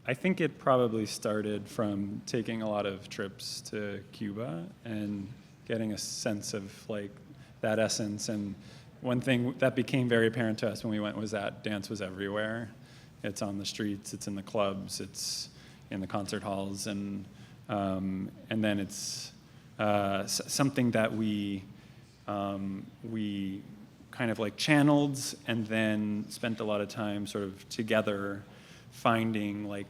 I think it probably started from taking a lot of trips to Cuba and getting a sense of like that essence. And one thing that became very apparent to us when we went was that dance was everywhere. It's on the streets, it's in the clubs, it's in the concert halls, and then it's something that we kind of like channeled and then spent a lot of time sort of together finding like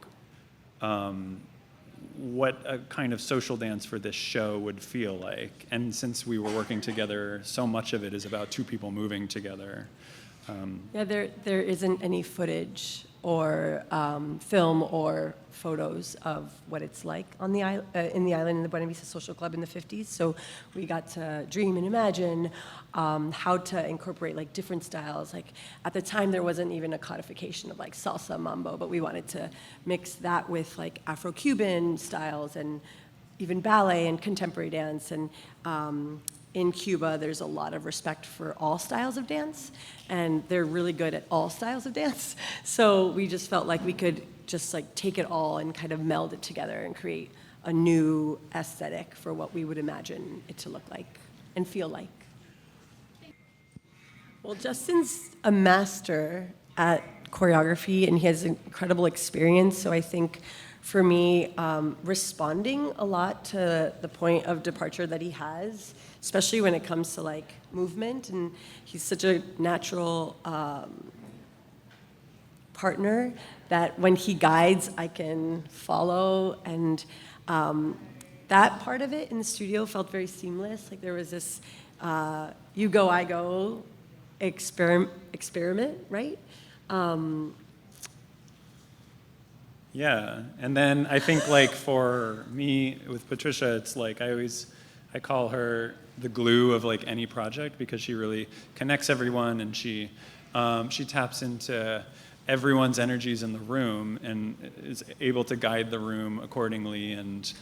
what a kind of social dance for this show would feel like. And since we were working together, so much of it is about two people moving together. Yeah, there isn't any footage or film or photos of what it's like on the in the island in the Buena Vista Social Club in the 50s. So we got to dream and imagine how to incorporate like different styles. Like at the time there wasn't even a codification of like salsa, mambo, but we wanted to mix that with like Afro-Cuban styles and even ballet and contemporary dance. And in Cuba, there's a lot of respect for all styles of dance, and they're really good at all styles of dance. So we just felt like we could just like take it all and kind of meld it together and create a new aesthetic for what we would imagine it to look like and feel like. Well, Justin's a master at choreography, and he has incredible experience, so I think for me, responding a lot to the point of departure that he has, especially when it comes to like movement, and he's such a natural partner that when he guides, I can follow, and that part of it in the studio felt very seamless. Like there was this you go, I go experiment, right? Yeah, and then I think like for me with Patricia, it's like I call her the glue of like any project because she really connects everyone, and she taps into everyone's energies in the room and is able to guide the room accordingly and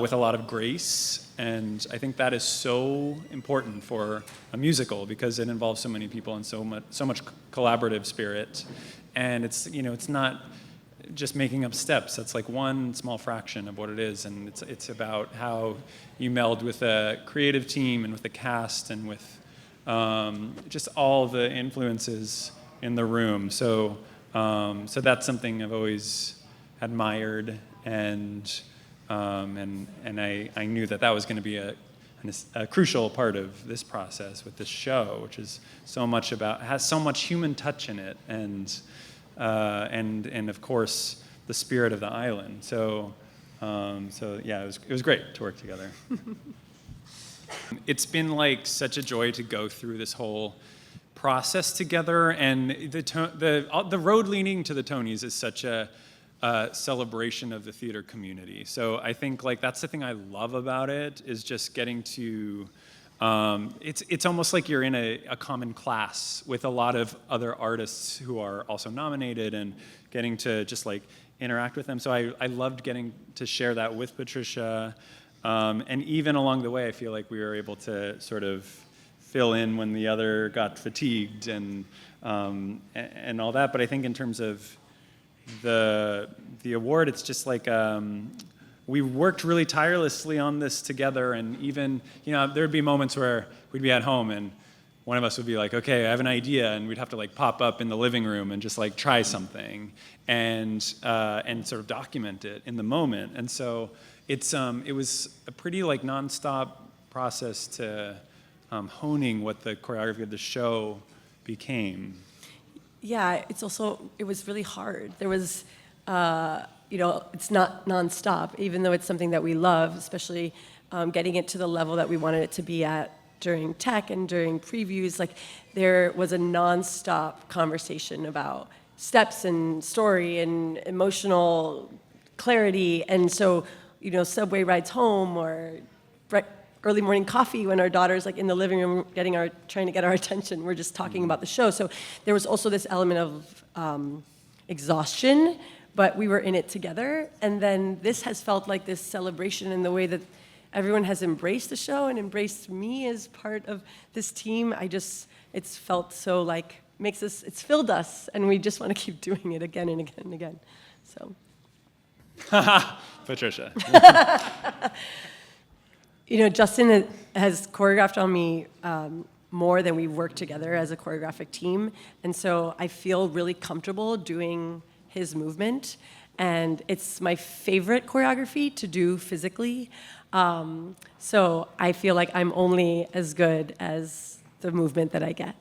with a lot of grace. And I think that is so important for a musical because it involves so many people and so much collaborative spirit. And it's not just making up steps. That's like one small fraction of what it is, and it's about how you meld with a creative team and with the cast and with just all the influences in the room. So that's something I've always admired, and I knew that was going to be a crucial part of this process with this show, which is has so much human touch in it, and of course the spirit of the island. So yeah, it was great to work together. It's been like such a joy to go through this whole process together, and the road leading to the Tonys is such a celebration of the theater community. So I think like that's the thing I love about it, is just getting to it's almost like you're in a common class with a lot of other artists who are also nominated, and getting to just like interact with them. So I loved getting to share that with Patricia, and even along the way I feel like we were able to sort of fill in when the other got fatigued and all that. But I think in terms of the award, it's just like we worked really tirelessly on this together, and even there'd be moments where we'd be at home and one of us would be like, okay, I have an idea, and we'd have to like pop up in the living room and just like try something and sort of document it in the moment. And so it was a pretty like nonstop process to honing what the choreography of the show became. Yeah, it was really hard. There was, it's not nonstop, even though it's something that we love, especially getting it to the level that we wanted it to be at during tech and during previews. Like there was a nonstop conversation about steps and story and emotional clarity. And so, subway rides home or early morning coffee when our daughter's like in the living room trying to get our attention. We're just talking about the show. So there was also this element of exhaustion, but we were in it together. And then this has felt like this celebration in the way that everyone has embraced the show and embraced me as part of this team. It's felt so like, it's filled us, and we just want to keep doing it again and again and again. So. Patricia. You know, Justin has choreographed on me more than we've worked together as a choreographic team. And so I feel really comfortable doing his movement. And it's my favorite choreography to do physically. So I feel like I'm only as good as the movement that I get.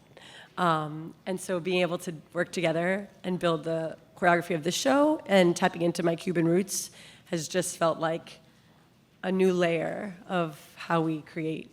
And so being able to work together and build the choreography of the show and tapping into my Cuban roots has just felt like a new layer of how we create